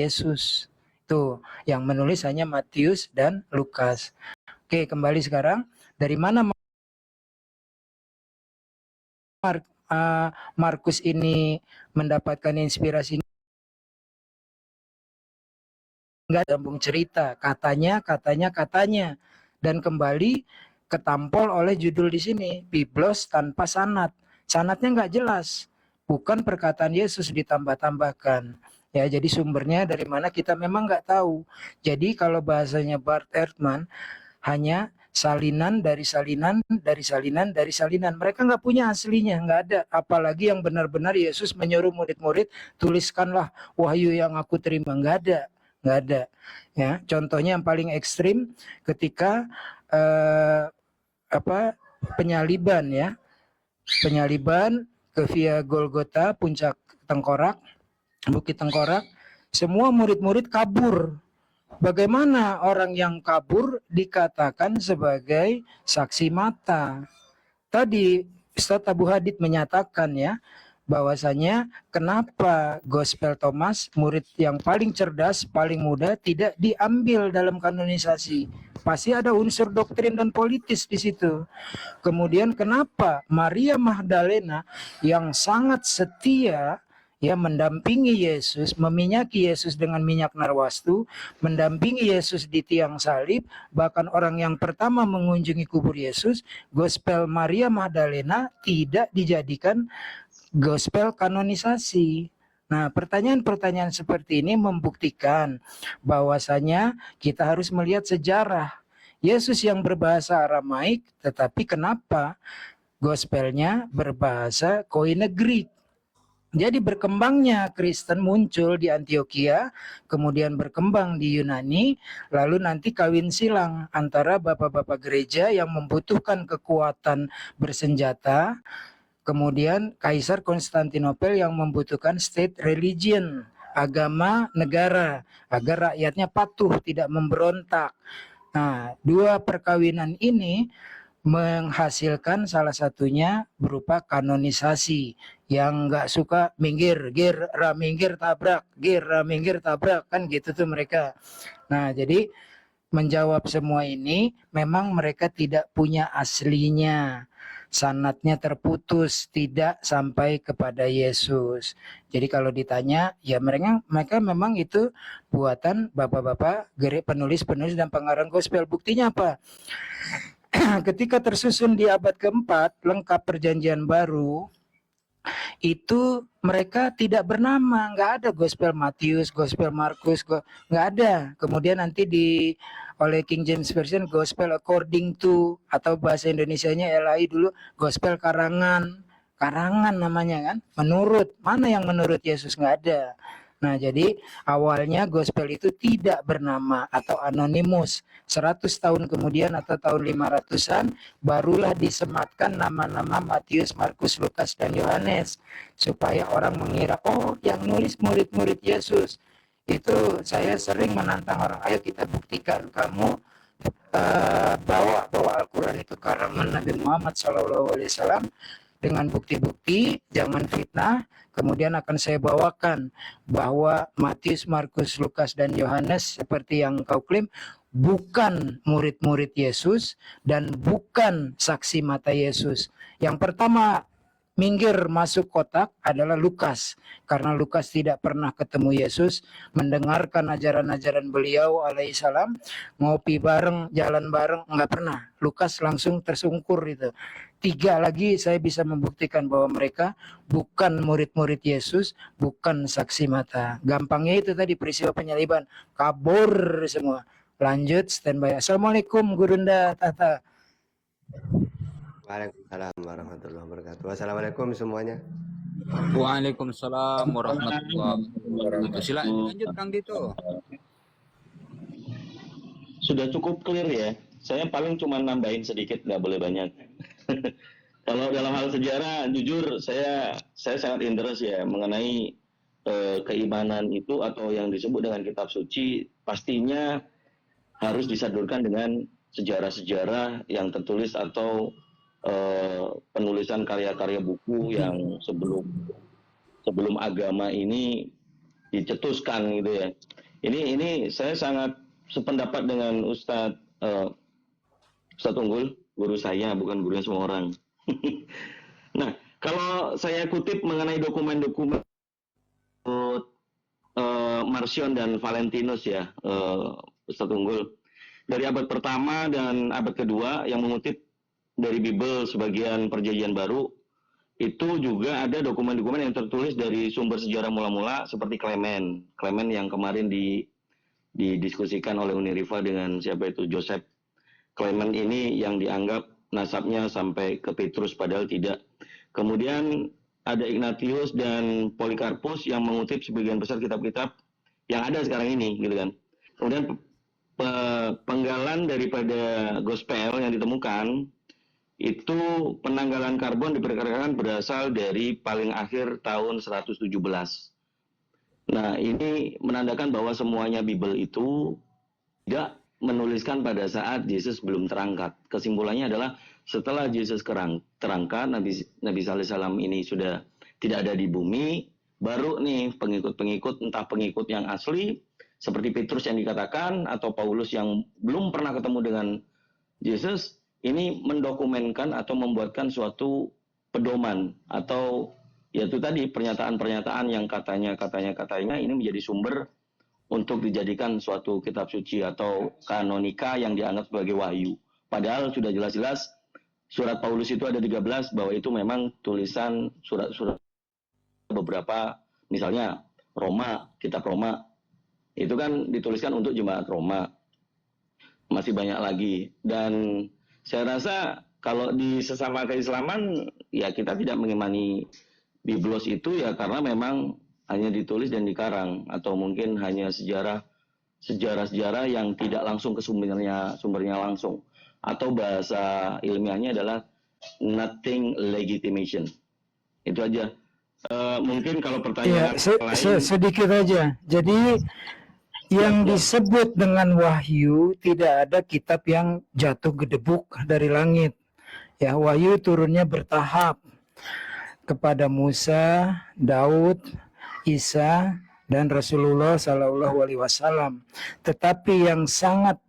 Yesus. Tuh, yang menulis hanya Matius dan Lukas. Oke, kembali sekarang. Dari mana Markus ini mendapatkan inspirasi? Enggak sambung cerita, katanya. Dan kembali ketampol oleh judul di sini, Biblos tanpa sanad. Sanadnya nggak jelas. Bukan perkataan Yesus ditambah-tambahkan. Ya, jadi sumbernya dari mana kita memang nggak tahu. Jadi kalau bahasanya Bart Ehrman, hanya salinan dari salinan dari salinan dari salinan. Mereka nggak punya aslinya, nggak ada. Apalagi yang benar-benar Yesus menyuruh murid-murid, tuliskanlah wahyu yang aku terima. Nggak ada. Ya, contohnya yang paling ekstrim ketika penyaliban, ya, penyaliban ke via Golgota, puncak tengkorak, bukit tengkorak, semua murid-murid kabur. Bagaimana orang yang kabur dikatakan sebagai saksi mata? Tadi Ustadz Abu Hadid menyatakan, ya, bahwasanya kenapa Gospel Thomas, murid yang paling cerdas, paling muda, tidak diambil dalam kanonisasi. Pasti ada unsur doktrin dan politis di situ. Kemudian kenapa Maria Magdalena yang sangat setia, ya, mendampingi Yesus, meminyaki Yesus dengan minyak narwastu, mendampingi Yesus di tiang salib, bahkan orang yang pertama mengunjungi kubur Yesus, Gospel Maria Magdalena tidak dijadikan gospel kanonisasi. Nah, pertanyaan-pertanyaan seperti ini membuktikan bahwasanya kita harus melihat sejarah. Yesus yang berbahasa Aramaik, tetapi kenapa gospelnya berbahasa Koine Greek? Jadi berkembangnya Kristen muncul di Antioquia, kemudian berkembang di Yunani, lalu nanti kawin silang antara bapak-bapak gereja yang membutuhkan kekuatan bersenjata, kemudian Kaisar Konstantinopel yang membutuhkan state religion, agama negara, agar rakyatnya patuh, tidak memberontak. Nah, dua perkawinan ini menghasilkan salah satunya berupa kanonisasi. Yang nggak suka minggir, minggir tabrak, kan gitu tuh mereka. Nah, jadi menjawab semua ini, memang mereka tidak punya aslinya. Sanatnya terputus, tidak sampai kepada Yesus. Jadi kalau ditanya, ya mereka memang itu buatan bapak-bapak, penulis-penulis dan pengarang gospel. Buktinya apa? Ketika tersusun di abad keempat, lengkap perjanjian baru, itu mereka tidak bernama, nggak ada gospel Matius, gospel Markus, nggak ada. Kemudian nanti oleh King James Version gospel according to, atau bahasa Indonesianya LAI dulu gospel karangan namanya kan, menurut. Mana yang menurut Yesus? Nggak ada. Nah, jadi awalnya gospel itu tidak bernama atau anonimus. 100 tahun kemudian atau tahun 500-an barulah disematkan nama-nama Matius, Markus, Lukas, dan Yohanes. Supaya orang mengira, oh yang nulis murid-murid Yesus. Itu saya sering menantang orang, ayo kita buktikan kamu bawa Al-Quran itu karangan Nabi Muhammad SAW dengan bukti-bukti, jangan fitnah. Kemudian akan saya bawakan bahwa Matius, Markus, Lukas, dan Yohanes seperti yang kau klaim bukan murid-murid Yesus dan bukan saksi mata Yesus. Yang pertama minggir masuk kotak adalah Lukas, karena Lukas tidak pernah ketemu Yesus, mendengarkan ajaran-ajaran beliau alaihissalam, ngopi bareng, jalan bareng, nggak pernah. Lukas langsung tersungkur itu. 3 lagi saya bisa membuktikan bahwa mereka bukan murid-murid Yesus, bukan saksi mata. Gampangnya itu tadi peristiwa penyaliban, kabur semua. Lanjut standby. Assalamualaikum Gurunda Tata. Waalaikumsalam warahmatullahi wabarakatuh. Wassalamualaikum semuanya. Waalaikumsalam warahmatullahi wabarakatuh. Silakan lanjut Kang Dito. Sudah cukup clear ya. Saya paling cuma nambahin sedikit, nggak boleh banyak. Kalau dalam hal sejarah, jujur saya sangat interest ya mengenai keimanan itu atau yang disebut dengan kitab suci, pastinya harus disadurkan dengan sejarah-sejarah yang tertulis atau penulisan karya-karya buku yang sebelum agama ini dicetuskan gitu ya. Ini saya sangat sependapat dengan Ustadz Unggul, guru saya, bukan gurunya semua orang. Nah, kalau saya kutip mengenai dokumen-dokumen Marcion dan Valentinus ya, Ustadz Unggul, dari abad pertama dan abad kedua yang mengutip dari Bible sebagian Perjanjian Baru, itu juga ada dokumen-dokumen yang tertulis dari sumber sejarah mula-mula seperti Clement yang kemarin didiskusikan oleh Uniriva dengan siapa itu Joseph Clement ini yang dianggap nasabnya sampai ke Petrus padahal tidak. Kemudian ada Ignatius dan Polikarpus yang mengutip sebagian besar kitab-kitab yang ada sekarang ini gitu kan. Kemudian penggalan daripada gospel yang ditemukan itu penanggalan karbon diperkirakan berasal dari paling akhir tahun 117. Nah, ini menandakan bahwa semuanya Bible itu tidak menuliskan pada saat Yesus belum terangkat. Kesimpulannya adalah setelah Yesus terangkat, Nabi Sallallahu Alaihi Wasallam ini sudah tidak ada di bumi, baru nih pengikut-pengikut, entah pengikut yang asli, seperti Petrus yang dikatakan, atau Paulus yang belum pernah ketemu dengan Yesus, ini mendokumenkan atau membuatkan suatu pedoman atau yaitu tadi pernyataan-pernyataan yang katanya ini menjadi sumber untuk dijadikan suatu kitab suci atau kanonika yang dianggap sebagai wahyu. Padahal sudah jelas-jelas surat Paulus itu ada 13 bahwa itu memang tulisan surat-surat beberapa, misalnya Roma, kitab Roma itu kan dituliskan untuk jemaat Roma. Masih banyak lagi, dan saya rasa kalau di sesama keislaman ya kita tidak mengimani Biblos itu ya karena memang hanya ditulis dan dikarang, atau mungkin hanya sejarah yang tidak langsung ke sumbernya langsung, atau bahasa ilmiahnya adalah nothing legitimation. Itu aja. Mungkin kalau pertanyaan lain sedikit aja. Jadi yang disebut dengan wahyu tidak ada kitab yang jatuh gedebuk dari langit. Ya, wahyu turunnya bertahap kepada Musa, Daud, Isa, dan Rasulullah Sallallahu Alaihi Wasallam. Tetapi yang sangat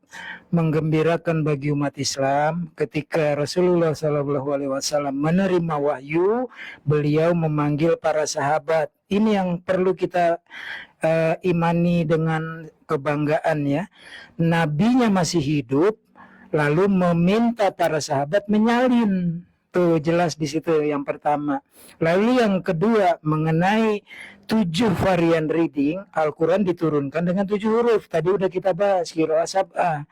menggembirakan bagi umat Islam ketika Rasulullah Sallallahu Alaihi Wasallam menerima wahyu, beliau memanggil para sahabat. Ini yang perlu kita imani dengan kebanggaan ya. Nabinya masih hidup, lalu meminta para sahabat menyalin. Tuh jelas di situ yang pertama. Lalu yang kedua mengenai 7 varian reading, Al-Quran diturunkan dengan 7 huruf. Tadi udah kita bahas, Qiraah Sab'ah.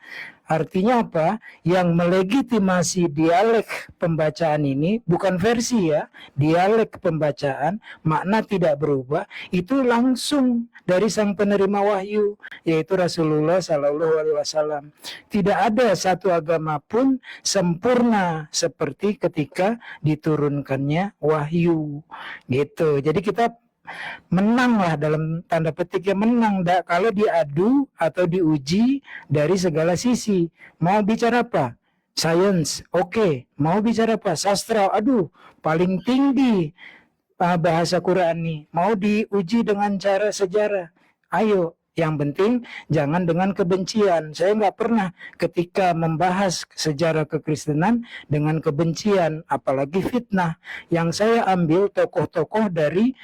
Artinya apa? Yang melegitimasi dialek pembacaan ini, bukan versi ya, dialek pembacaan, makna tidak berubah, itu langsung dari sang penerima wahyu, yaitu Rasulullah Sallallahu Alaihi Wasallam. Tidak ada satu agama pun sempurna seperti ketika diturunkannya wahyu, gitu. Jadi kita menanglah dalam tanda petik ya, menang kalau diadu atau diuji dari segala sisi. Mau bicara apa? Sains, oke. Mau bicara apa? Sastra, aduh, paling tinggi bahasa Quran nih. Mau diuji dengan cara sejarah, ayo. Yang penting jangan dengan kebencian. Saya nggak pernah ketika membahas sejarah kekristenan dengan kebencian, apalagi fitnah. Yang saya ambil tokoh-tokoh dari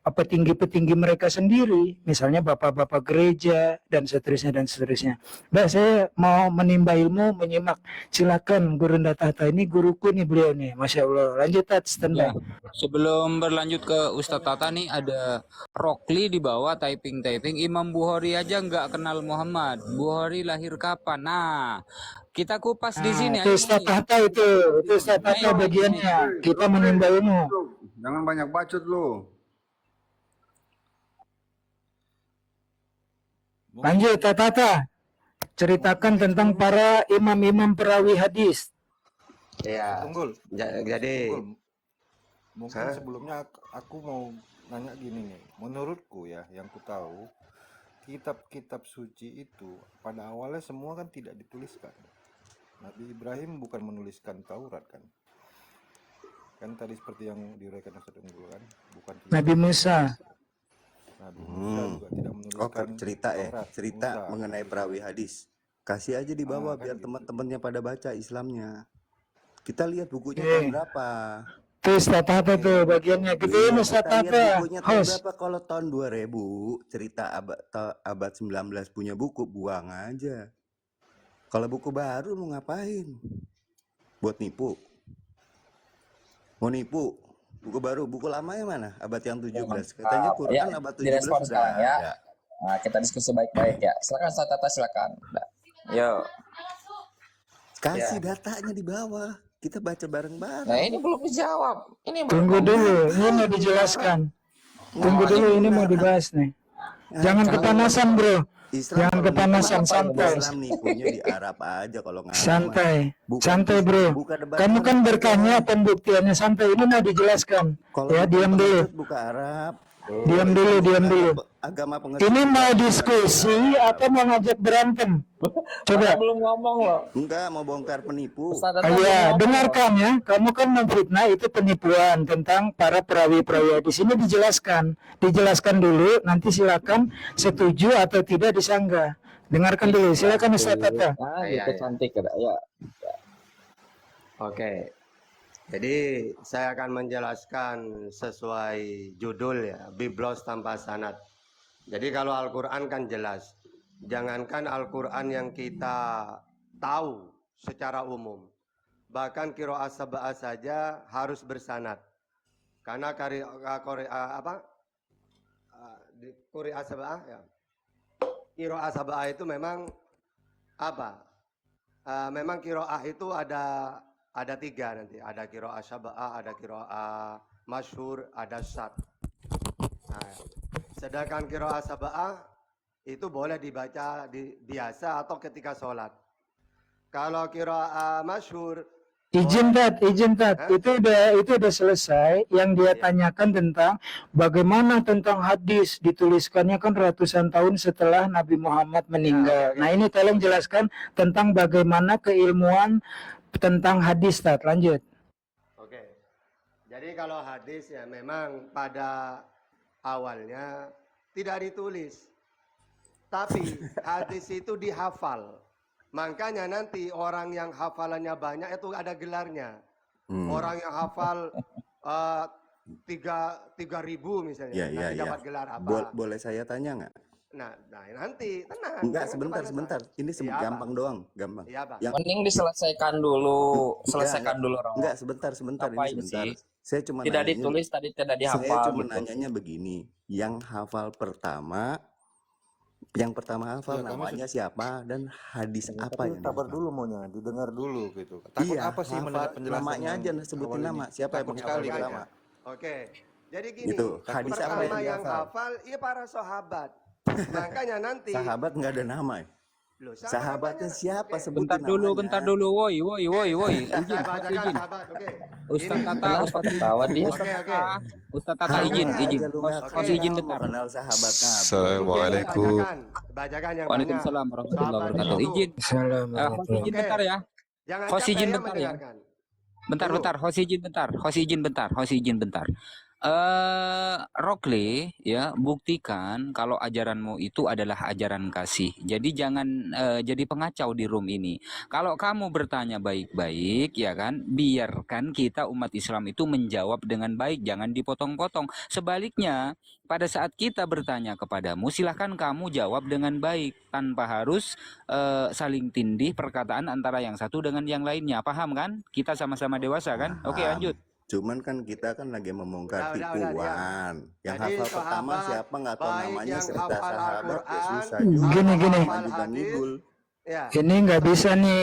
petinggi-petinggi mereka sendiri, misalnya bapak-bapak gereja dan seterusnya. Nah, saya mau menimba ilmu, menyimak. Silakan Guru Ndatata, ini guruku nih beliau nih, Masya Allah. Lanjut Tat, standby. Ya, sebelum berlanjut ke Ustadz Tata nih ada Rokli di bawah typing. Imam Bukhari aja nggak kenal Muhammad. Bukhari lahir kapan? Nah, kita kupas di sini. Itu Ustadz Tata itu Ustadz Tata bagiannya. Kita menimba ilmu. Jangan banyak bacot lu. Lanjut Tata, ceritakan tentang para imam-imam perawi hadis. Ya, Unggul. jadi Unggul. Mungkin sebelumnya aku mau nanya gini nih. Menurutku ya, yang ku tahu, kitab-kitab suci itu pada awalnya semua kan tidak dituliskan. Nabi Ibrahim bukan menuliskan Taurat kan? Kan tadi seperti yang diuraikan Ustaz Unggul kan, bukan Nabi Musa. Nabi Musa juga tidak Oke, menuliskan cerita Taurat, cerita Musa. mengenai perawi hadis. Kasih aja di bawah Kan biar gitu. teman-temannya pada baca Islamnya. Kita lihat bukunya Iya. tahun berapa. Tuh Ustaz Tata tuh bagiannya. Gedein Iya, Ustaz kita lihat Tata. bukunya tahun Host. berapa. Kalau tahun 2000, cerita abad 19 punya buku, buang aja. Kalau buku baru mau ngapain? Buat nipu. Mau nipu. Buku baru, buku lama yang mana? Abad yang 17. Katanya Quran Ya, abad 17 direspon sudah sekarang ya. ada. Nah, kita diskusi baik-baik ya. Silakan Ustaz Tata, silakan. Nah, yo. Kasih datanya di bawah. Kita baca Nah, bareng-bareng. ini belum dijawab. Ini Tunggu belum. dulu, ini mau dijelaskan. Tunggu dulu, ini mau dibahas nih. Jangan kepanasan bro. Islam Jangan kalau kepanasan, nipu, santai. Islam nipunya di Arab aja kalau nggak. Santai, Bukan santai bro. buka debat Kamu kan mana. bertanya pembuktiannya santai. Ini mau dijelaskan. Kalau Ya bukan diam dulu, pengecut, buka Arab. diam dulu, diam dulu. Agama pengecut. Ini mau diskusi atau mau ngajak berantem? Coba. Belum ngomong loh. Enggak, mau bongkar penipu. Ustaz Tata Oh belum iya, ngomong dengarkan ya. Kamu kan memfitnah itu penipuan tentang para perawi-perawi hadis. Ini dijelaskan dulu. Nanti silakan setuju atau tidak disanggah. Dengarkan dulu. Silakan Ustaz Tata. Nah, Iya, gitu iya. cantik ya. Oke, jadi saya akan menjelaskan sesuai judul ya, Biblos tanpa sanad. Jadi kalau Al-Quran kan jelas, jangankan Al-Quran yang kita tahu secara umum, bahkan qiraat sab'ah saja harus bersanad. Karena qiraat sab'ah ya, qiraat sab'ah itu memang apa? Memang qiraah itu ada tiga nanti, ada qiraah sab'ah, ada qiraah masyhur, ada syad. Nah, sedangkan qiraah sab'ah itu boleh dibaca biasa atau ketika sholat. Kalau qiraah masyhur, Izin Tat. Itu udah selesai. Yang dia tanyakan tentang bagaimana tentang hadis dituliskannya kan ratusan tahun setelah Nabi Muhammad meninggal. Nah ini tolong jelaskan tentang bagaimana keilmuan tentang hadis Tat. Lanjut. oke. Jadi kalau hadis ya memang pada awalnya tidak ditulis, tapi hadis itu dihafal. Makanya nanti orang yang hafalannya banyak itu ada gelarnya. Orang yang hafal 3.000 misalnya, Iya, nanti iya. dapat gelar apa? Boleh saya tanya nggak? Nah, nanti tenang. Enggak, jangan sebentar. kepanasan. Ini Iya, Pak. gampang doang, gampang. Iya, Pak. Yang Mending diselesaikan dulu. Selesaikan dulu Romo. enggak, sebentar. Ngapain Ini sebentar. sih? Saya cuma Tidak nanyanya- ditulis tadi, tidak Saya dihafal cuma gitu. nanyanya begini, yang hafal hafal Ya, kami namanya siapa dan hadis apa Tapi yang sabar dihafal? dulu maunya, didengar dulu gitu. Takut Iya, apa sih hafal mendengar penjelasan namanya yang aja, sebutin awal nama. ini? Siapa yang Takut menghafal sekali Makanya. pertama? Oke. Jadi gini, Gitu. Hadis apa pertama yang yang dihafal? hafal, iya para sahabat. Makanya nanti Sahabat nggak ada nama ya? Loh, Sahabatnya banyak. siapa? Oke. Sebutin Bentar dulu, woi. Izin, Saya bacakan izin. sahabat, oke. Ustaz Ini- Tata, Kenapa Ustaz ketawa dia? Oke. Ustaz Tata izin. Host izin bentar. Kenal sahabat Nabi. Assalamualaikum. Bacakan yang Waalaikumsalam banyak. warahmatullahi Sahabat wabarakatuh. itu. Izin. Host Assalamualaikum. izin Oke. bentar ya. Jangan Host capek izin ya bentar ya. mendengarkan. Bentar. Host izin bentar. Rokle ya, buktikan kalau ajaranmu itu adalah ajaran kasih. Jadi jangan jadi pengacau di room ini. Kalau kamu bertanya baik-baik ya kan, biarkan kita umat Islam itu menjawab dengan baik, jangan dipotong-potong. Sebaliknya, pada saat kita bertanya kepadamu, silahkan kamu jawab dengan baik tanpa harus saling tindih perkataan antara yang satu dengan yang lainnya. Paham kan? Kita sama-sama dewasa kan? Oke, Paham. lanjut. Cuman kan kita kan lagi membongkar Udah, tipuan. Yang Jadi, hafal pertama sahabat, siapa nggak tahu baik namanya, yang cerita hafal sahabat ya Al-Quran, susah juga. Gini. hafal Juga hadis, ngidul. ya. Ini nggak bisa nih,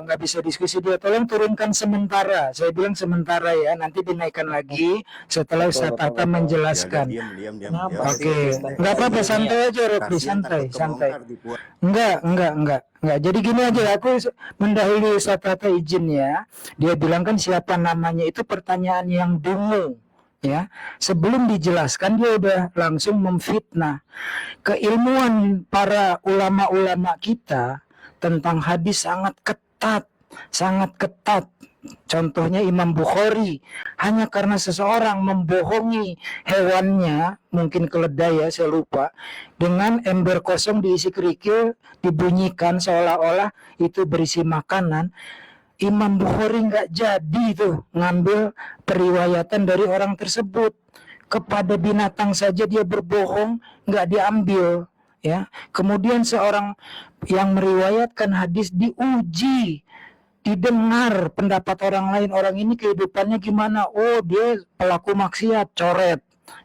nggak bisa diskusi dia. Tolong turunkan sementara. Saya bilang sementara ya. Nanti dinaikkan lagi setelah Ustaz Tata menjelaskan. Diam. Oke, nggak apa-apa, santai aja Rokli, santai. Enggak. Jadi gini aja, aku mendahului Ustaz Tata izin ya. Dia bilang kan siapa namanya itu pertanyaan yang dungu. Ya, sebelum dijelaskan dia udah langsung memfitnah. Keilmuan para ulama-ulama kita tentang hadis sangat ketat Contohnya Imam Bukhari, hanya karena seseorang membohongi hewannya, mungkin keledai ya, saya lupa, dengan ember kosong diisi kerikil, dibunyikan seolah-olah itu berisi makanan, Imam Bukhari nggak jadi tuh ngambil periwayatan dari orang tersebut. Kepada binatang saja dia berbohong, nggak diambil. Ya, kemudian seorang yang meriwayatkan hadis diuji, didengar pendapat orang lain, orang ini kehidupannya gimana, oh dia pelaku maksiat, coret,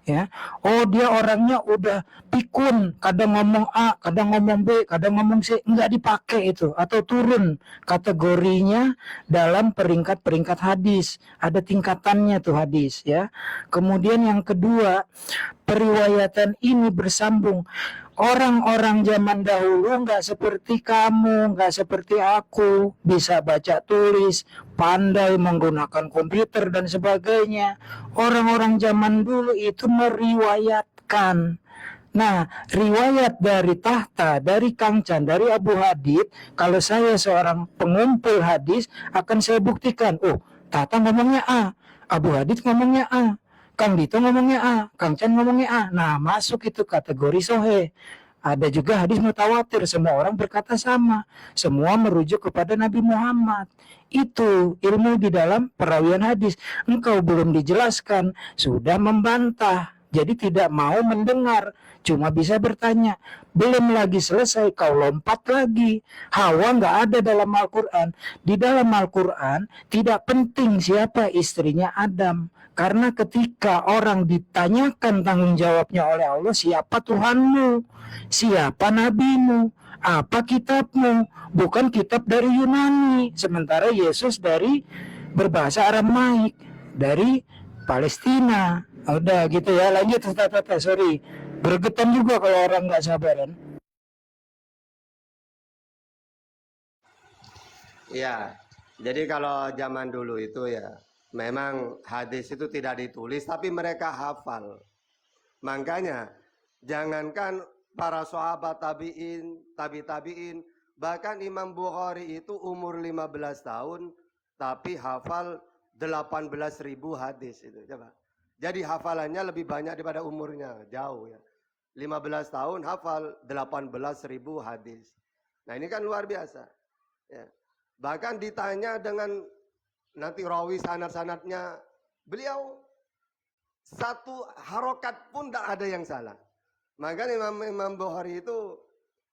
ya, oh dia orangnya udah pikun, kadang ngomong A, kadang ngomong B, kadang ngomong C, nggak dipakai itu, atau turun kategorinya dalam peringkat-peringkat hadis, ada tingkatannya tuh hadis, ya. Kemudian yang kedua, periwayatan ini bersambung. Orang-orang zaman dahulu nggak seperti kamu, nggak seperti aku, bisa baca tulis, pandai menggunakan komputer dan sebagainya. Orang-orang zaman dulu itu meriwayatkan. Nah, riwayat dari Tahta, dari Kang Chan, dari Abu Hadid, kalau saya seorang pengumpul hadis, akan saya buktikan, oh, Tahta ngomongnya A, Abu Hadid ngomongnya A, Kang Dito ngomongnya A, Kang Chan ngomongnya A. Nah, masuk itu kategori sohe. Ada juga hadis mutawatir, semua orang berkata sama. Semua merujuk kepada Nabi Muhammad. Itu ilmu di dalam perawian hadis. Engkau belum dijelaskan, sudah membantah. Jadi tidak mau mendengar, cuma bisa bertanya. Belum lagi selesai, kau lompat lagi. Hawa nggak ada dalam Al-Quran. Di dalam Al-Quran tidak penting siapa istrinya Adam. Karena ketika orang ditanyakan tanggung jawabnya oleh Allah, siapa Tuhanmu, siapa nabimu, apa kitabmu, bukan kitab dari Yunani. Sementara Yesus dari berbahasa Aramaik, dari Palestina. Udah gitu ya, lanjut Tata, sorry. Bergetan juga kalau orang nggak sabaran. Iya, jadi kalau zaman dulu itu ya, memang hadis itu tidak ditulis, tapi mereka hafal. Makanya, jangankan para sahabat tabi'in, tabi'in, bahkan Imam Bukhari itu umur 15 tahun, tapi hafal 18.000 hadis itu. Coba. Jadi hafalannya lebih banyak daripada umurnya, jauh ya. 15 tahun hafal 18.000 hadis. Nah ini kan luar biasa. Ya. Bahkan ditanya dengan nanti rawi sanad-sanadnya, beliau satu harokat pun tidak ada yang salah. Maka Imam Bukhari itu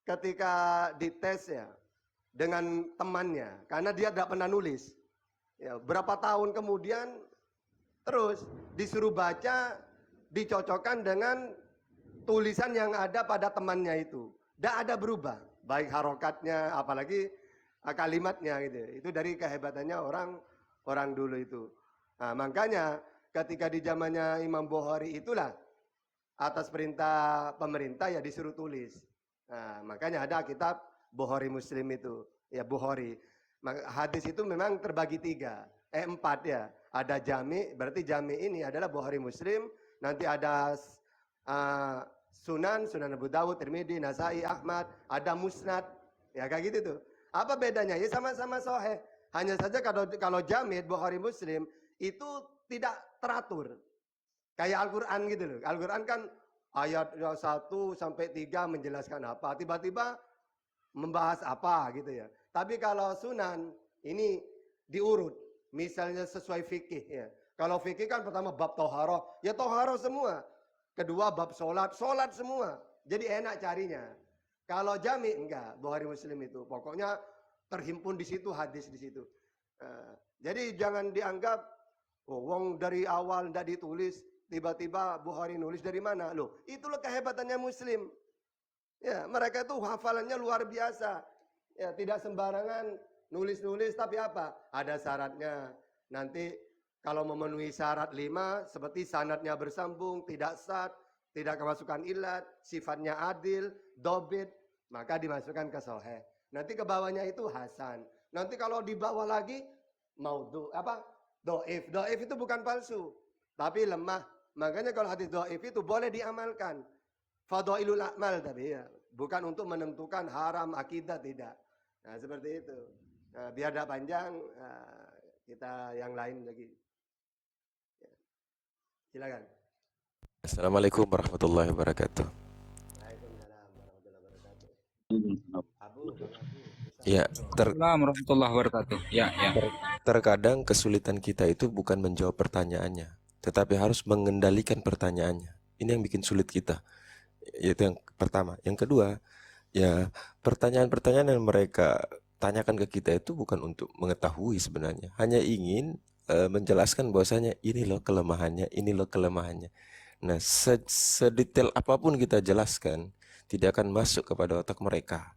ketika dites ya dengan temannya, karena dia tidak pernah nulis. Ya, berapa tahun kemudian terus disuruh baca, dicocokkan dengan tulisan yang ada pada temannya itu. Tidak ada berubah, baik harokatnya, apalagi kalimatnya gitu. Itu dari kehebatannya orang dulu itu. Nah, makanya ketika di zamannya Imam Bukhari itulah atas perintah pemerintah ya disuruh tulis. Nah, makanya ada kitab Bukhari Muslim itu, ya Bukhari. Hadis itu memang terbagi empat ya. Ada jami, berarti jami ini adalah Bukhari Muslim. Nanti ada Sunan Abu Dawud, Tirmidzi, Nasai, Ahmad. Ada Musnad, ya kayak gitu tuh. Apa bedanya? Ya sama-sama sahih. Hanya saja kalau jamid Bukhari Muslim itu tidak teratur. Kayak Al-Quran gitu loh. Al-Quran kan ayat 1 sampai 3 menjelaskan apa. Tiba-tiba membahas apa gitu ya. Tapi kalau sunan ini diurut. Misalnya sesuai fikih ya. Kalau fikih kan pertama bab toharoh. Ya toharoh semua. Kedua bab sholat. Sholat semua. Jadi enak carinya. Kalau jami enggak. Bukhari Muslim itu. Pokoknya terhimpun di situ, hadis di situ. Jadi jangan dianggap wong dari awal enggak ditulis. Tiba-tiba Bukhari nulis dari mana? Loh, itulah kehebatannya Muslim. Ya, mereka itu hafalannya luar biasa. Ya, tidak sembarangan nulis-nulis, tapi apa? Ada syaratnya. Nanti kalau memenuhi syarat 5, seperti sanadnya bersambung, tidak sat, tidak kemasukan ilat, sifatnya adil, dobit, maka dimasukkan ke sahih. Nanti ke bawahnya itu hasan. Nanti kalau di bawah lagi maudhu, doif. Doif itu bukan palsu, tapi lemah. Makanya kalau hadis doif itu boleh diamalkan. Fadhailul a'mal tapi ya, bukan untuk menentukan haram akidah, tidak. Nah, seperti itu. Nah, biar tidak panjang, kita yang lain lagi. Ya, silakan. Assalamualaikum warahmatullahi wabarakatuh. Waalaikumsalam warahmatullahi wabarakatuh. Abu, Bang Abu. Ya, Assalamualaikum warahmatullahi wabarakatuh. Ya, ya. terkadang kesulitan kita itu bukan menjawab pertanyaannya, tetapi harus mengendalikan pertanyaannya. Ini yang bikin sulit kita. Itu yang pertama. Yang kedua, ya pertanyaan-pertanyaan yang mereka tanyakan ke kita itu bukan untuk mengetahui sebenarnya, hanya ingin menjelaskan bahwasanya ini loh kelemahannya, ini loh kelemahannya. Nah, sedetail apapun kita jelaskan, tidak akan masuk kepada otak mereka.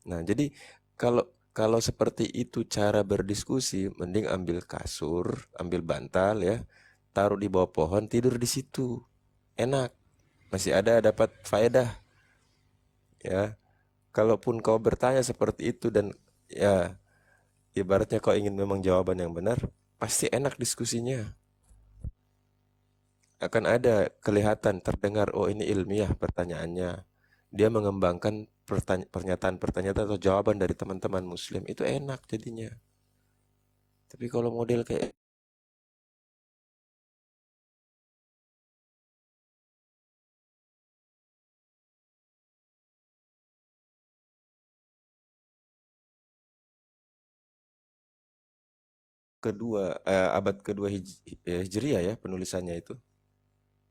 Nah, jadi kalau kalau seperti itu cara berdiskusi, mending ambil kasur, ambil bantal ya, taruh di bawah pohon, tidur di situ. Enak, masih ada dapat faedah ya. Kalaupun kau bertanya seperti itu dan ya ibaratnya kau ingin memang jawaban yang benar, pasti enak diskusinya. Akan ada kelihatan, terdengar, oh ini ilmiah pertanyaannya. Dia mengembangkan pernyataan-pernyataan atau jawaban dari teman-teman muslim. Itu enak jadinya. Tapi kalau model kayak kedua, abad kedua Hijriah ya penulisannya itu.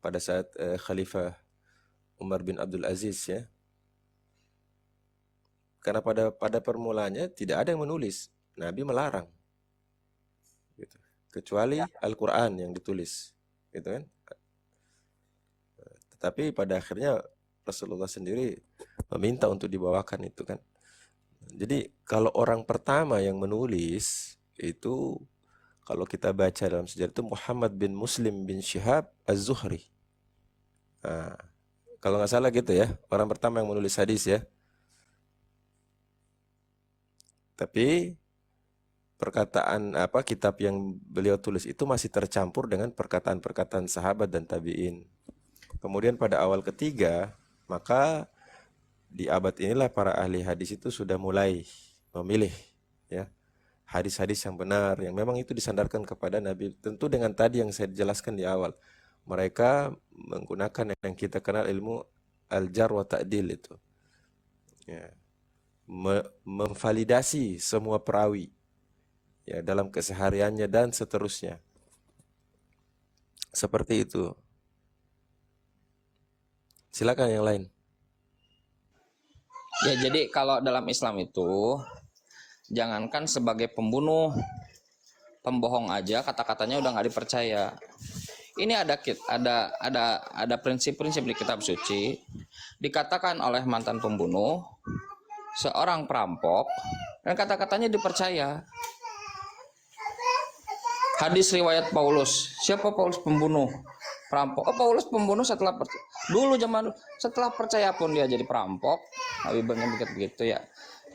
Pada saat Khalifah Umar bin Abdul Aziz ya. Karena pada permulaannya tidak ada yang menulis. Nabi melarang. Gitu. Kecuali Al-Quran yang ditulis. Gitu kan. Tetapi pada akhirnya Rasulullah sendiri meminta untuk dibawakan itu kan. Jadi kalau orang pertama yang menulis itu, kalau kita baca dalam sejarah itu Muhammad bin Muslim bin Syihab Az-Zuhri. Nah, kalau nggak salah gitu ya, orang pertama yang menulis hadis ya. Tapi perkataan kitab yang beliau tulis itu masih tercampur dengan perkataan-perkataan sahabat dan tabi'in. Kemudian pada awal ketiga, maka di abad inilah para ahli hadis itu sudah mulai memilih ya hadis-hadis yang benar, yang memang itu disandarkan kepada Nabi. Tentu dengan tadi yang saya jelaskan di awal, mereka menggunakan yang kita kenal ilmu al-jar wa ta'dil itu ya. Memvalidasi semua perawi ya dalam kesehariannya dan seterusnya. Seperti itu. Silakan yang lain. Ya, jadi kalau dalam Islam itu jangankan sebagai pembunuh, pembohong aja kata-katanya udah nggak dipercaya. Ini ada prinsip-prinsip di kitab suci, dikatakan oleh mantan pembunuh, seorang perampok, dan kata-katanya dipercaya. Hadis riwayat Paulus. Siapa Paulus pembunuh? Perampok. Oh, Paulus pembunuh setelah percaya pun dia jadi perampok. Nabi begitu ya.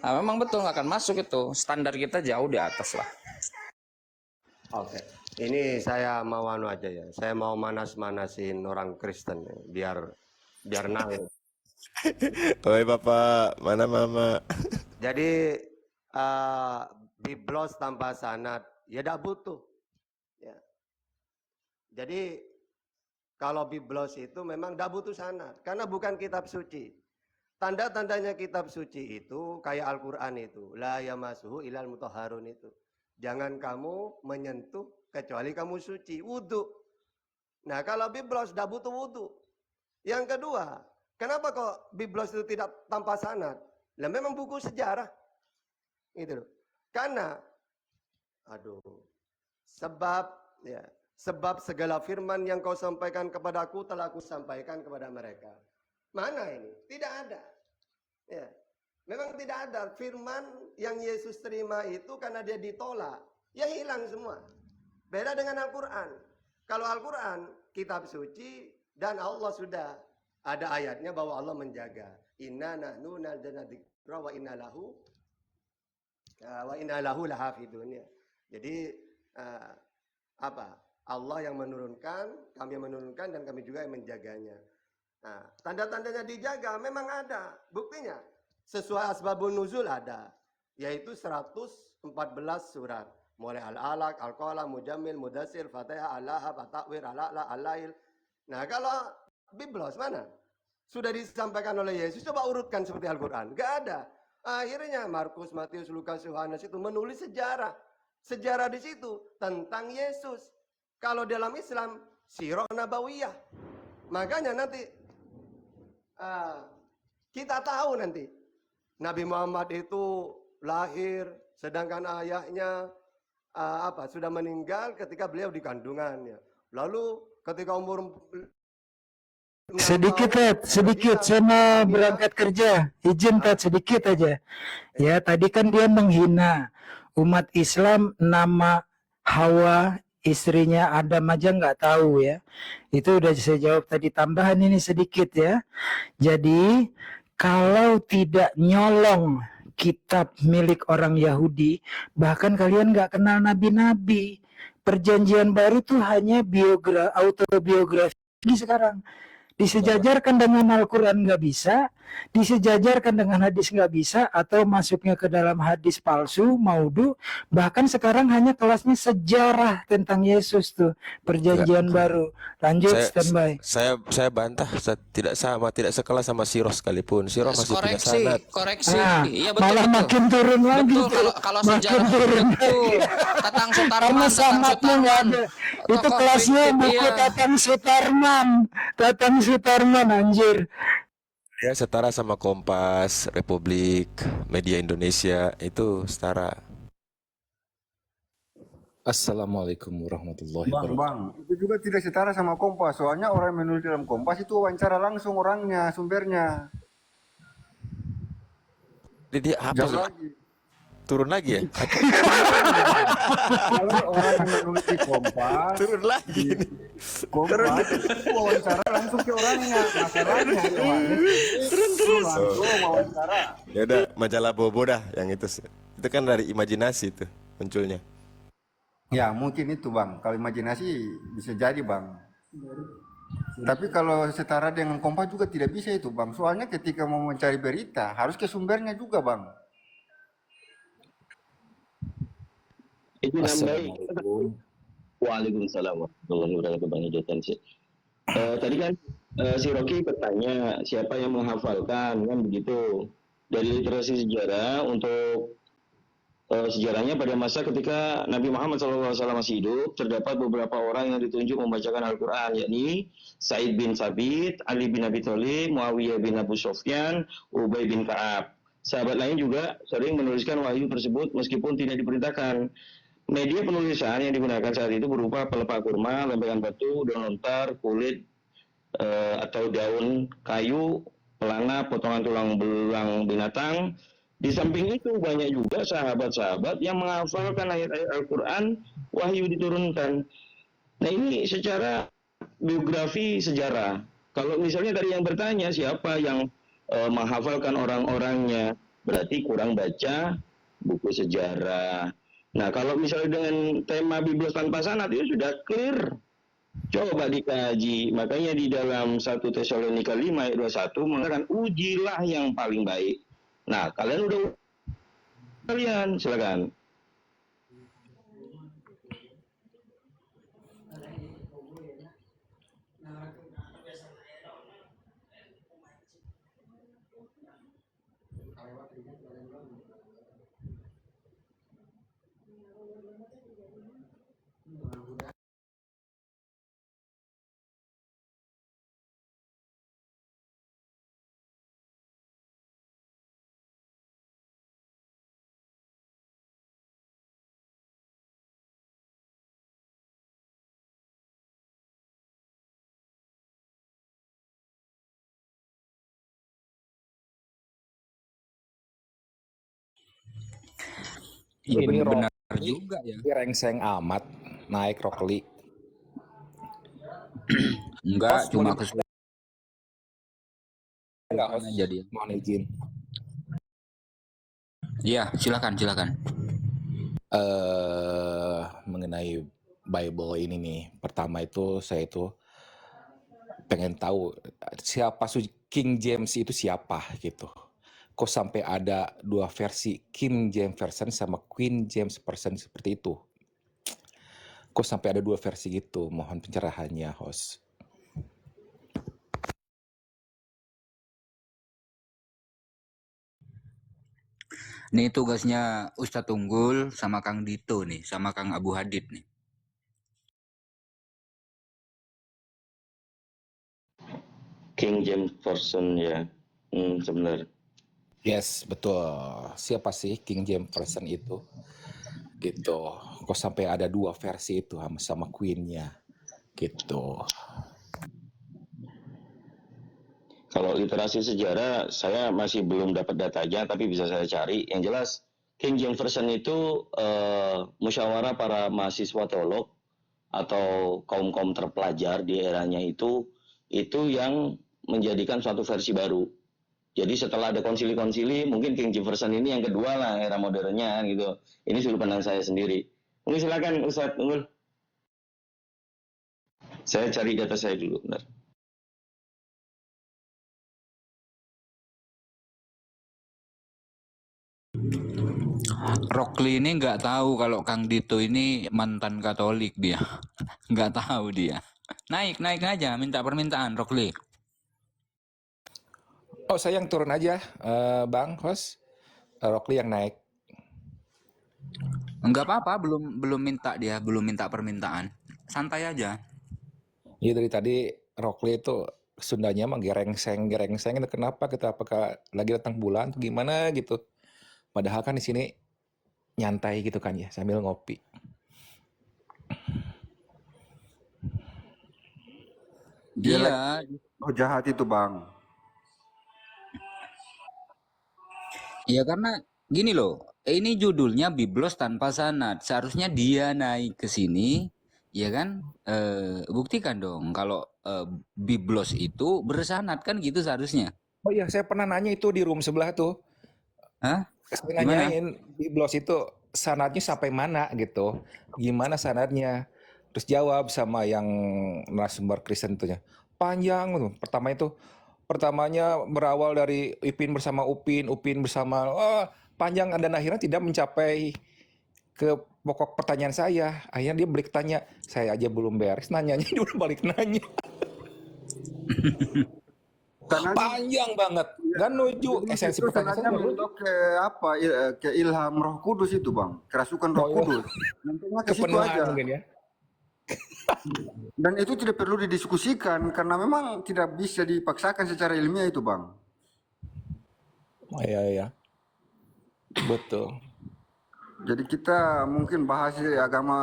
Nah, memang betul nggak akan masuk itu. Standar kita jauh di atas lah. Oke. Ini saya mau aja ya. Saya mau manas-manasin orang Kristen ya, biar naik. Oi Bapak, mana Mama? Jadi biblos tanpa sanad ya tidak butuh. Ya. Jadi kalau biblos itu memang tidak butuh sanad karena bukan kitab suci. Tanda-tandanya kitab suci itu kayak Al-Quran itu, la yamassuhu ilal mutahharun itu. Jangan kamu menyentuh kecuali kamu suci, wudu. Nah, kalau biblos tidak butuh wudu. Yang kedua, kenapa kok biblos itu tidak tanpa sanad? Lah memang buku sejarah. Gitu loh. Karena sebab segala firman yang kau sampaikan kepadaku telah aku sampaikan kepada mereka. Mana ini? Tidak ada. Ya. Memang tidak ada firman yang Yesus terima itu karena dia ditolak. Ya hilang semua. Beda dengan Al-Quran. Kalau Al-Quran, kitab suci dan Allah sudah ada ayatnya bahwa Allah menjaga. Inna nahnu nazzalna dzikra wa inna lahu lahafidun. Jadi Allah yang menurunkan, kami yang menurunkan dan kami juga yang menjaganya. Nah, tanda-tandanya dijaga memang ada. Buktinya sesuai asbabun nuzul ada, yaitu 114 surat. mulai al-alaq, al-qalam, mujammil, mudassir, fatihah, al-lahab, at-takwir, al-a'la, al-lail. Nah, kalau biblos mana? Sudah disampaikan oleh Yesus, coba urutkan seperti Al-Quran. Gak ada. Akhirnya Markus, Matius, Lukas, Yohanes itu menulis sejarah. Sejarah di situ tentang Yesus. Kalau dalam Islam, sirah nabawiyah. Makanya nanti kita tahu nanti Nabi Muhammad itu lahir, sedangkan ayahnya sudah meninggal ketika beliau di kandungannya. Lalu ketika umur 6 Sedikit, tahun, Ted, sedikit. Saya mau berangkat kerja. Izin, Ted, sedikit aja. Ya, tadi kan dia menghina umat Islam, nama Hawa, istrinya Adam aja nggak tahu ya. Itu udah saya jawab tadi. Tambahan ini sedikit ya. Jadi, kalau tidak nyolong kitab milik orang Yahudi, bahkan kalian nggak kenal nabi-nabi. Perjanjian baru tuh hanya autobiografi sekarang. Disejajarkan dengan Al-Quran nggak bisa, disejajarkan dengan hadis nggak bisa, atau masuknya ke dalam hadis palsu, maudhu. Bahkan sekarang hanya kelasnya sejarah tentang Yesus tuh, perjanjian baru. Lanjut, standby. Saya bantah, tidak sekelas sama Sirah sekalipun. Sirah masih punya sanad. Koreksi. Nah, Iya betul, malah betul. makin turun lagi Betul, tuh. kalau Makin sejarah turun betul. lagi. Tatang Karena Sutarman, sanadnya nggak ada. Itu Tokoh kelasnya buku iya. Tatang Sutarman. Tatang Sutarman, anjir. Ya setara sama Kompas, Republik, Media Indonesia, itu setara. Assalamualaikum warahmatullahi wabarakatuh. Bang, itu juga tidak setara sama Kompas. Soalnya orang yang menulis dalam Kompas itu wawancara langsung orangnya, sumbernya. Jadi apa Jauh tuh? lagi. Turun lagi ya? Kalau orang yang menulis di Kompas, Turun lagi. Kompas itu wawancara langsung ke orangnya. Masalahnya terus langsung wawancara. Ya udah, majalah Bobo dah yang itu. Itu kan dari imajinasi tuh munculnya. Ya mungkin itu bang. Kalau imajinasi bisa jadi bang. Tapi kalau setara dengan Kompas juga tidak bisa itu bang. Soalnya ketika mau mencari berita harus ke sumbernya juga bang. Itu nambahin. Assalamualaikum. Waalaikumsalam warahmatullahi wabarakatuh, Bang Jotan sih. Tadi kan si Rocky bertanya siapa yang menghafalkan kan begitu. Dari literasi sejarah untuk sejarahnya pada masa ketika Nabi Muhammad SAW masih hidup, terdapat beberapa orang yang ditunjuk membacakan Al-Quran, yakni Said bin Sabit, Ali bin Abi Thalib, Muawiyah bin Abu Sufyan, Ubay bin Ka'ab. Sahabat lain juga sering menuliskan wahyu tersebut meskipun tidak diperintahkan. Media penulisan yang digunakan saat itu berupa pelepah kurma, lempengan batu, daun lontar, kulit atau daun kayu, pelana, potongan tulang belulang binatang. Di samping itu banyak juga sahabat-sahabat yang menghafalkan ayat-ayat Al-Quran wahyu diturunkan. Nah ini secara biografi sejarah. Kalau misalnya tadi yang bertanya siapa yang menghafalkan orang-orangnya, berarti kurang baca buku sejarah. Nah kalau misalnya dengan tema biblos tanpa sanad itu sudah clear. Coba dikaji. Makanya di dalam 1 Tesalonika 5 ayat 21 mengatakan ujilah yang paling baik. Nah, kalian udah silakan. Iya Ini benar Rocky juga ya. rengseng amat naik Rockly. Enggak, Host cuma boleh kesulitan enggak host? aja dia. Mohon izin. Iya, silakan. Mengenai Bible ini nih. Pertama itu saya itu pengen tahu siapa King James itu siapa gitu. Kok sampai ada dua versi King James Version sama Queen James Version seperti itu Kok sampai ada 2 versi gitu? Mohon pencerahannya, host. Nih tugasnya Ustadz Tunggul sama Kang Dito nih, sama Kang Abu Hadid nih. King James Version ya. Sebenarnya. Yes, betul. Siapa sih King James Version itu? Gitu. Kok sampai ada 2 versi itu sama Queen-nya? Gitu. Kalau literasi sejarah saya masih belum dapat datanya, tapi bisa saya cari. Yang jelas King James Version itu musyawarah para mahasiswa teolog atau kaum-kaum terpelajar di eranya itu yang menjadikan suatu versi baru. Jadi setelah ada konsili-konsili, mungkin King James Version ini yang kedua lah era modernnya gitu. Ini sudut pandang saya sendiri. Mungkin silakan Ustadz Unggul. Saya cari data saya dulu, bentar. Rockli ini nggak tahu kalau Kang Dito ini mantan Katolik dia. Nggak tahu dia. Naik aja, minta permintaan Rockli. Oh, saya yang turun aja, Bang, host. Rockli yang naik. Enggak apa-apa, belum minta dia, belum minta permintaan. Santai aja. Iya, dari tadi Rockli itu Sundanya mah gerengseng itu kenapa kita apakah lagi datang bulan atau gimana gitu. Padahal kan di sini nyantai gitu kan ya sambil ngopi. Iya. Oh, jahat itu Bang. Iya karena gini loh, ini judulnya Biblos tanpa sanad. Seharusnya dia naik ke sini, ya kan? Buktikan dong kalau Biblos itu bersanad kan gitu seharusnya. Oh iya, saya pernah nanya itu di room sebelah tuh. Hah? Saya Gimana? nanyain Biblos itu sanadnya sampai mana gitu. Gimana sanadnya? Terus jawab sama yang narasumber Kristen itu ya. Panjang tuh. Pertamanya berawal dari Ipin bersama Upin bersama panjang dan akhirnya tidak mencapai ke pokok pertanyaan saya. Akhirnya dia balik tanya, saya aja belum beres nanyanya, dia udah balik nanya. Panjang banget. Dan menuju esensi Itu pertanyaan sengaja saya. mentok ke apa? Ke ilham Roh Kudus itu Bang. Kerasukan Roh Oh, iya. Kudus. Nantinya ke situ Kepenuhan aja. mungkin ya. Dan itu tidak perlu didiskusikan karena memang tidak bisa dipaksakan secara ilmiah itu Bang. Oh iya. Betul. Jadi kita mungkin bahas agama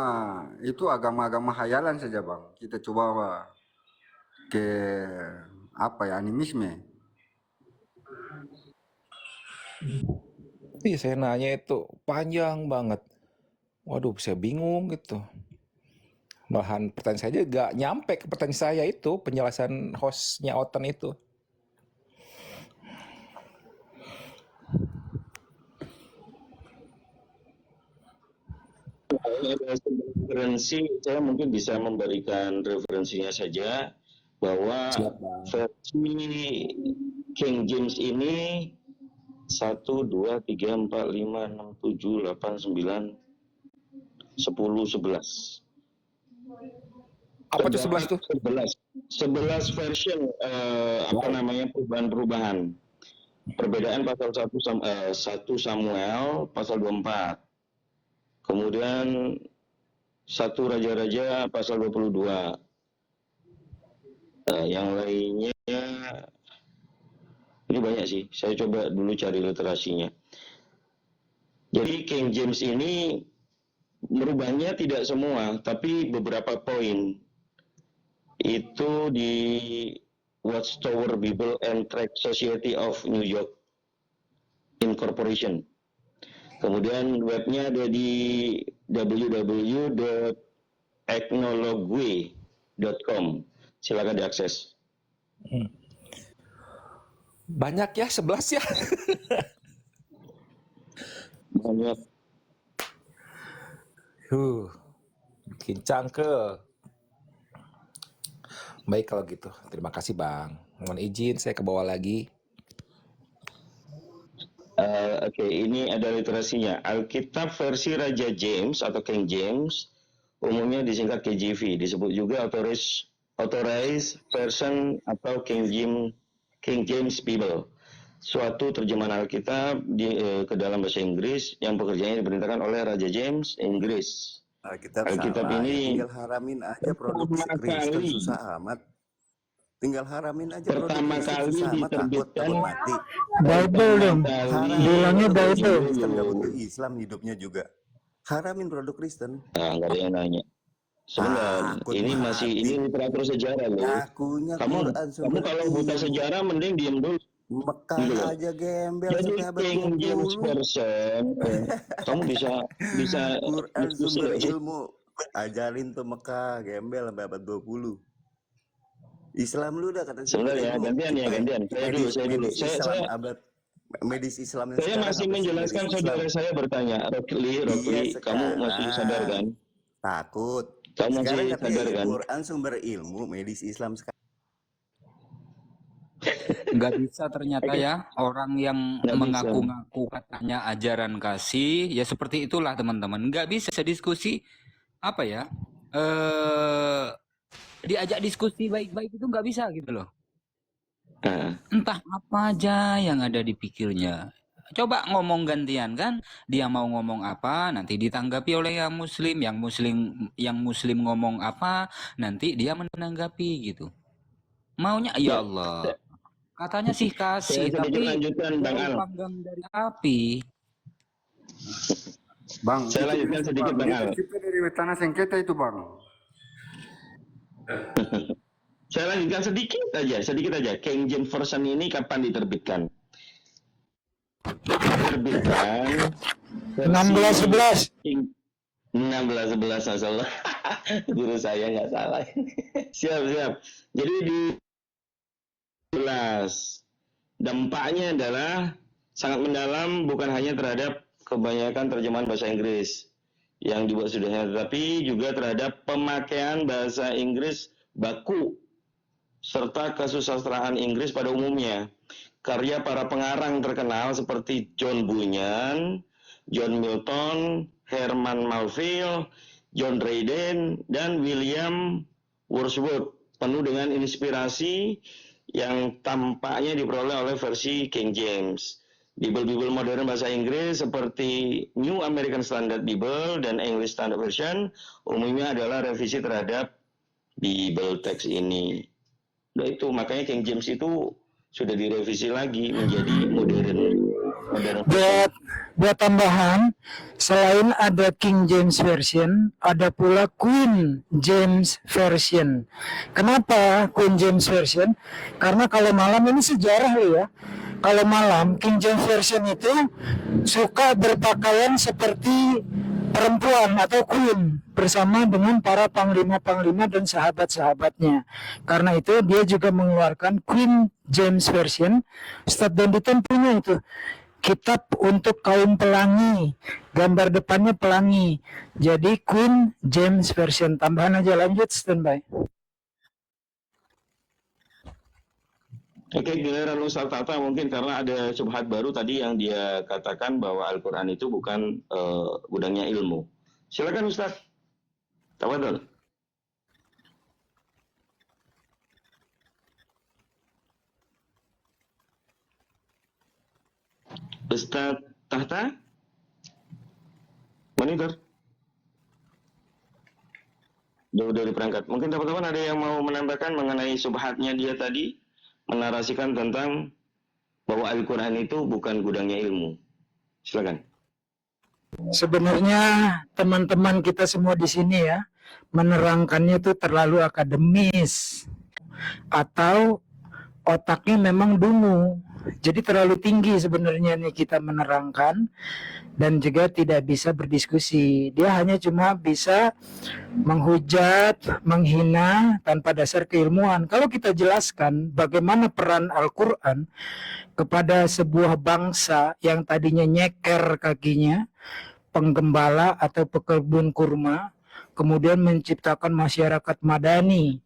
itu agama-agama hayalan saja Bang. Kita coba ke apa ya, animisme. Iya, saya nanya itu panjang banget. Waduh, saya bingung gitu. Malahan pertanyaan saya aja gak nyampe ke pertanyaan saya itu, penjelasan hostnya Otan itu. Ada referensi, saya mungkin bisa memberikan referensinya saja bahwa versi King James ini 1, 2, 3, 4, 5, 6, 7, 8, 9, 10, 11. Apa tuh 11 tuh? 11 version perubahan-perubahan. Perbedaan pasal 1 Samuel pasal 24. Kemudian 1 Raja-Raja pasal 22. Yang lainnya ini banyak sih. Saya coba dulu cari literasinya. Jadi King James ini merubahnya tidak semua, tapi beberapa poin. Itu di Watchtower Bible and Tract Society of New York Incorporation. Kemudian webnya ada di www.ethnologue.com. Silakan diakses. Banyak ya, 11 ya. Banyak. Bikin cangkel. Baik kalau gitu. Terima kasih Bang. Mohon izin saya ke bawah lagi. Oke, ini ada literasinya. Alkitab versi Raja James atau King James umumnya disingkat KJV, disebut juga Authorized Version atau King James Bible, suatu terjemahan Alkitab ke dalam bahasa Inggris yang pekerjaannya diperintahkan oleh Raja James Inggris. Alkitab Alkitab salah, ya ini tinggal haramin aja produk pertama Kristen, kali susah amat. Tinggal haramin aja produk pertama Kristen, kali susah amat, takut diterbitkan mati. Bible dong. kali Bilangnya Produk Bible. Kristen nggak butuh Islam hidupnya juga. Haramin produk Kristen. Nah, nggak ada yang nanya. Sebentar, Takut ini masih mati. ini literatur sejarah loh. Ngakunya Kamu Quran kamu sumber kalau buta ilmu. sejarah mending diem dulu Mekah gitu loh. aja gembel Jadi sampai abad King James 20. Version, kamu bisa Quran diskusi sumber nggak sih? ilmu. Ajarin tuh Mekah gembel sampai abad 20. Islam lu udah kata Sebentar sumber ya, ilmu. gantian ya, gantian. Saya dulu. Medis Islam Saya abad medis Islam yang saya sekarang masih apa sih? menjelaskan Medis Islam. saudara saya bertanya, Rokli, Iya kamu masih sadar kan? sekarang takut. Kamu Sekarang masih katanya sadar kan? Quran sumber ilmu, medis Islam sekarang. Nggak bisa ternyata Oke, ya orang yang nggak bisa. mengaku-ngaku katanya ajaran kasih ya seperti itulah teman-teman. Nggak bisa diskusi apa ya diajak diskusi baik-baik itu nggak bisa gitu loh. Nah, Entah apa aja yang ada di pikirnya. Coba ngomong gantian kan, dia mau ngomong apa nanti ditanggapi oleh yang muslim ngomong apa nanti dia menanggapi gitu. Maunya ya, ya Allah. Katanya sih saya kasih, sedikit tapi lanjutkan Bang jauh Al. panggang dari api. Bang, Saya itu lanjutkan bisa sedikit bang, Bang dia Al. tercipta dari tanah sengketa itu bang. Saya lanjutkan sedikit aja. King James Version ini kapan diterbitkan? Diterbitkan versi 16-11. 16-11 masalah. Guru saya nggak salah. Siap. Jadi di 11 dampaknya adalah sangat mendalam, bukan hanya terhadap kebanyakan terjemahan bahasa Inggris yang dibuat sudahnya, tetapi juga terhadap pemakaian bahasa Inggris baku serta kesusastraan Inggris pada umumnya. Karya para pengarang terkenal seperti John Bunyan, John Milton, Herman Melville, John Dryden, dan William Wordsworth penuh dengan inspirasi yang tampaknya diperoleh oleh versi King James. Bible modern bahasa Inggris seperti New American Standard Bible dan English Standard Version umumnya adalah revisi terhadap Bible teks ini. Nah itu makanya King James itu sudah direvisi lagi menjadi modern Buat tambahan, selain ada King James Version, ada pula Queen James Version. Kenapa Queen James Version? Karena kalau malam ini sejarah loh ya. Kalau malam King James Version itu suka berpakaian seperti perempuan atau queen bersama dengan para panglima-panglima dan sahabat-sahabatnya. Karena itu dia juga mengeluarkan Queen James Version. Ustadz Donditan punya itu kitab untuk kaum pelangi, gambar depannya pelangi. Jadi Queen James Version. Tambahan aja, lanjut standby. Oke, giliran Ustaz Tata mungkin karena ada subhat baru tadi yang dia katakan bahwa Al-Quran itu bukan gudangnya ilmu. Silakan Ustaz. Tafadhol. Ustaz Tahta? Monitor? Jauh dari perangkat. Mungkin teman-teman ada yang mau menambahkan mengenai subhatnya dia tadi? Menarasikan tentang bahwa Al-Quran itu bukan gudangnya ilmu. Silakan. Sebenarnya teman-teman kita semua di sini ya menerangkannya itu terlalu akademis atau otaknya memang dungu. Jadi terlalu tinggi sebenarnya nih kita menerangkan dan juga tidak bisa berdiskusi. Dia hanya cuma bisa menghujat, menghina tanpa dasar keilmuan. Kalau kita jelaskan bagaimana peran Al-Quran kepada sebuah bangsa yang tadinya nyeker kakinya, penggembala atau pekebun kurma, kemudian menciptakan masyarakat madani.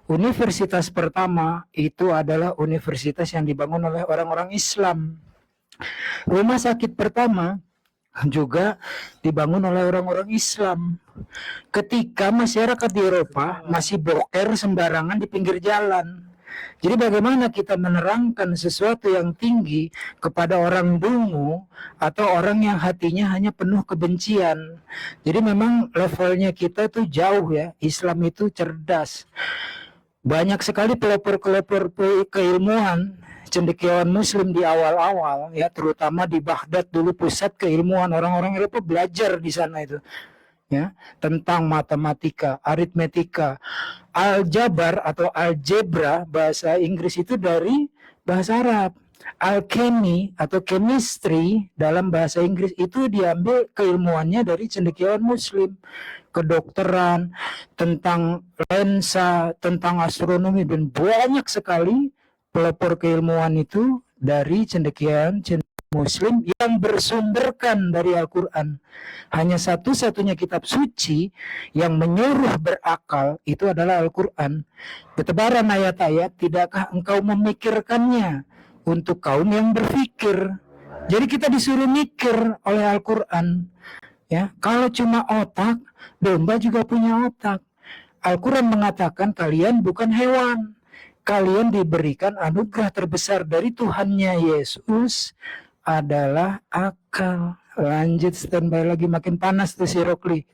Universitas pertama itu adalah universitas yang dibangun oleh orang-orang Islam. Rumah sakit pertama juga dibangun oleh orang-orang Islam. Ketika masyarakat di Eropa masih boker sembarangan di pinggir jalan. Jadi bagaimana kita menerangkan sesuatu yang tinggi kepada orang dungu atau orang yang hatinya hanya penuh kebencian. Jadi memang levelnya kita tuh jauh ya. Islam itu cerdas. Banyak sekali pelopor-pelopor keilmuan cendekiawan Muslim di awal-awal ya, terutama di Baghdad dulu pusat keilmuan, orang-orang Eropa belajar di sana itu ya, tentang matematika, aritmetika, aljabar atau algebra bahasa Inggris itu dari bahasa Arab. Alchemy atau chemistry dalam bahasa Inggris itu diambil keilmuannya dari cendekiawan Muslim. Kedokteran, tentang lensa, tentang astronomi, dan banyak sekali pelopor keilmuan itu dari cendekiawan Muslim yang bersumberkan dari Al-Quran. Hanya satu-satunya kitab suci yang menyuruh berakal itu adalah Al-Quran. Bertebaran ayat-ayat, tidakkah engkau memikirkannya untuk kaum yang berpikir? Jadi kita disuruh mikir oleh Al-Quran. Ya, kalau cuma otak, domba juga punya otak. Al-Quran mengatakan kalian bukan hewan. Kalian diberikan anugerah terbesar dari Tuhannya Yesus adalah akal. Lanjut, standby lagi, makin panas tuh si Rokli.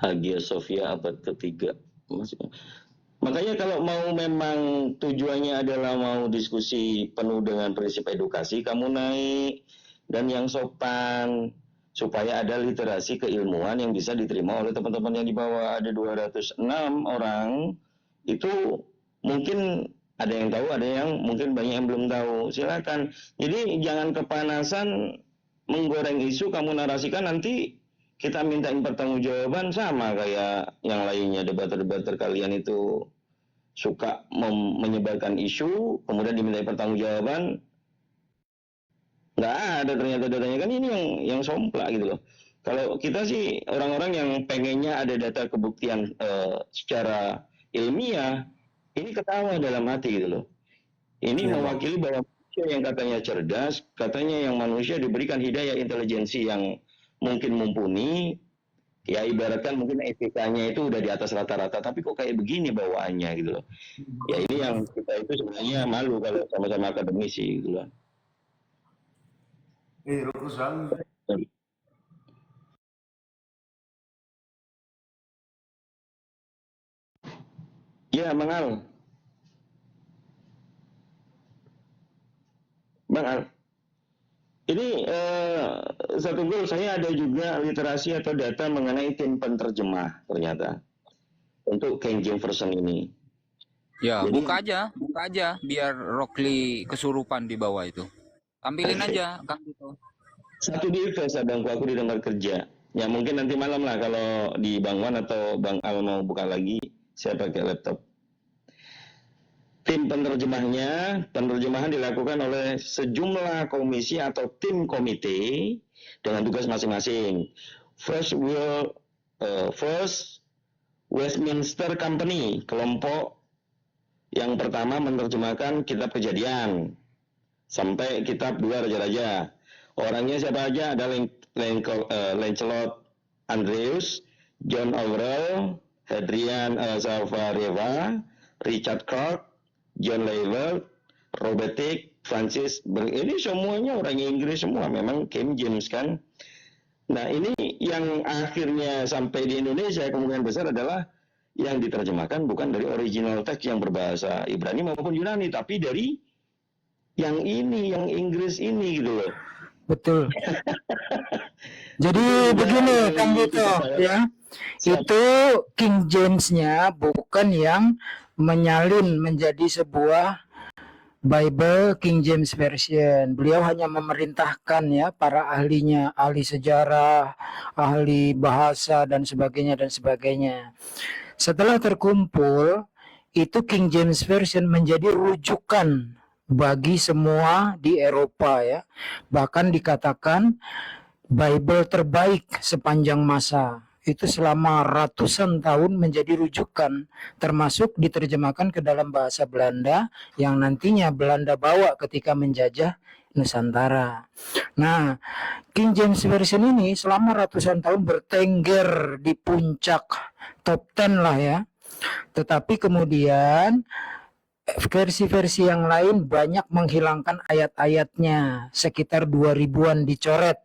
Hagia Sophia abad ketiga. Makanya kalau mau memang tujuannya adalah mau diskusi penuh dengan prinsip edukasi, kamu naik dan yang sopan supaya ada literasi keilmuan yang bisa diterima oleh teman-teman yang di bawah. Ada 206 orang, itu mungkin ada yang tahu, ada yang mungkin banyak yang belum tahu. Silakan. Jadi jangan kepanasan menggoreng isu, kamu narasikan, nanti kita mintain pertanggungjawaban sama kayak yang lainnya. Debater-debater kalian itu suka menyebarkan isu, kemudian dimintai pertanggungjawaban, nggak ada ternyata datanya. Kan ini yang somplak gitu loh. Kalau kita sih orang-orang yang pengennya ada data kebuktian secara ilmiah, ini ketawa dalam hati gitu loh. Ini mewakili bahwa manusia yang katanya cerdas, katanya yang manusia diberikan hidayah intelijensi yang mungkin mumpuni, ya ibaratkan mungkin etikanya itu udah di atas rata-rata, tapi kok kayak begini bawaannya gitu loh. Ya ini yang kita itu sebenarnya malu kalau sama-sama akademisi gitu loh. Ya, Bang Al. Bang Al. Ini satu goal saya ada juga literasi atau data mengenai tim penerjemah ternyata untuk King James Version ini. Ya, Jadi buka aja biar Rokli kesurupan di bawah itu. Tampilin aja, Kang Tito. satu di invest abangku, aku di tempat kerja. Ya mungkin nanti malam lah kalau di Bang Wan atau Bang Al mau buka lagi, saya pakai laptop. Tim penerjemahan dilakukan oleh sejumlah komisi atau tim komite dengan tugas masing-masing. First Westminster Company, kelompok yang pertama menerjemahkan kitab Kejadian sampai kitab 2 Raja-Raja. Orangnya siapa aja? Ada Lancelot Andrews, John Overell, Hadrian Zavareva, Richard Clark, John Lever, Robert Tick, Francis, ini semuanya orang Inggris semua, memang King James kan. Nah ini yang akhirnya sampai di Indonesia kemungkinan besar adalah yang diterjemahkan bukan dari original teks yang berbahasa Ibrani maupun Yunani, tapi dari yang ini, yang Inggris ini gitu loh. Betul. Jadi begini Kang Tito ya, itu King James-nya bukan yang menyalin menjadi sebuah Bible King James Version. Beliau hanya memerintahkan ya para ahlinya, ahli sejarah, ahli bahasa dan sebagainya dan sebagainya. Setelah terkumpul, itu King James Version menjadi rujukan bagi semua di Eropa ya. Bahkan dikatakan Bible terbaik sepanjang masa itu selama ratusan tahun menjadi rujukan, termasuk diterjemahkan ke dalam bahasa Belanda yang nantinya Belanda bawa ketika menjajah Nusantara. Nah, King James Version ini selama ratusan tahun bertengger di puncak top 10 lah ya. Tetapi kemudian versi-versi yang lain banyak menghilangkan ayat-ayatnya, sekitar 2000-an dicoret.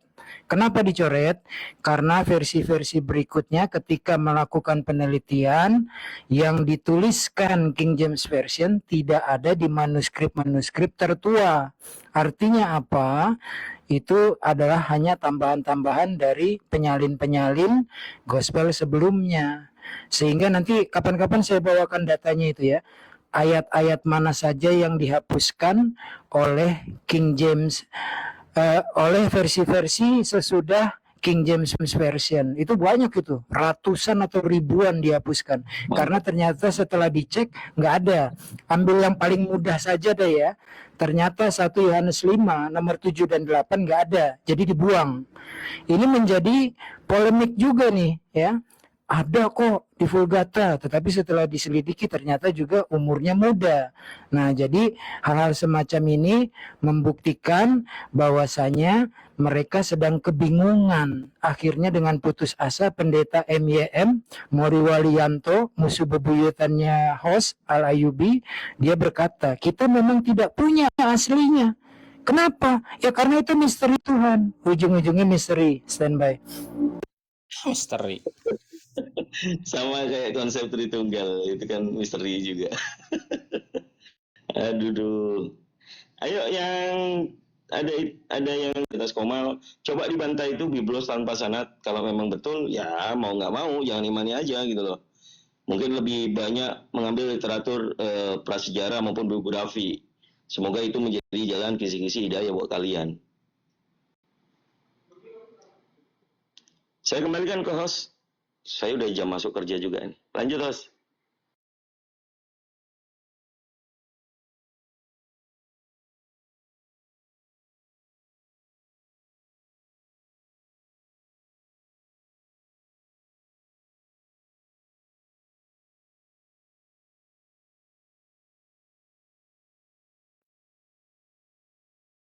Kenapa dicoret? Karena versi-versi berikutnya ketika melakukan penelitian yang dituliskan King James Version tidak ada di manuskrip-manuskrip tertua. Artinya apa? Itu adalah hanya tambahan-tambahan dari penyalin-penyalin gospel sebelumnya. Sehingga nanti kapan-kapan saya bawakan datanya itu ya. Ayat-ayat mana saja yang dihapuskan oleh King James, oleh versi-versi sesudah King James Version. Itu banyak itu, ratusan atau ribuan dihapuskan. Karena ternyata setelah dicek nggak ada. Ambil yang paling mudah saja deh ya. Ternyata 1 Yohanes 5 nomor 7 dan 8 nggak ada, jadi dibuang. Ini menjadi polemik juga nih ya. Ada kok di Vulgata, tetapi setelah diselidiki ternyata juga umurnya muda. Nah, jadi hal-hal semacam ini membuktikan bahwasanya mereka sedang kebingungan. Akhirnya dengan putus asa pendeta MYM Moriwalianto, musuh bebuyutannya host Al-Ayubi, dia berkata, kita memang tidak punya aslinya. Kenapa? Ya karena itu misteri Tuhan. Ujung-ujungnya misteri. Standby. Misteri. Sama kayak konsep Tritunggal, itu kan misteri juga. Aduh. Ayo yang ada yang di atas Komal, coba dibantai itu biblos tanpa sanad. Kalau memang betul, ya mau nggak mau, jangan imani aja gitu loh. Mungkin lebih banyak mengambil literatur prasejarah maupun biografi. Semoga itu menjadi jalan kisi-kisi hidayah buat kalian. Saya kembalikan ke host. Saya udah jam masuk kerja juga nih. Lanjut host.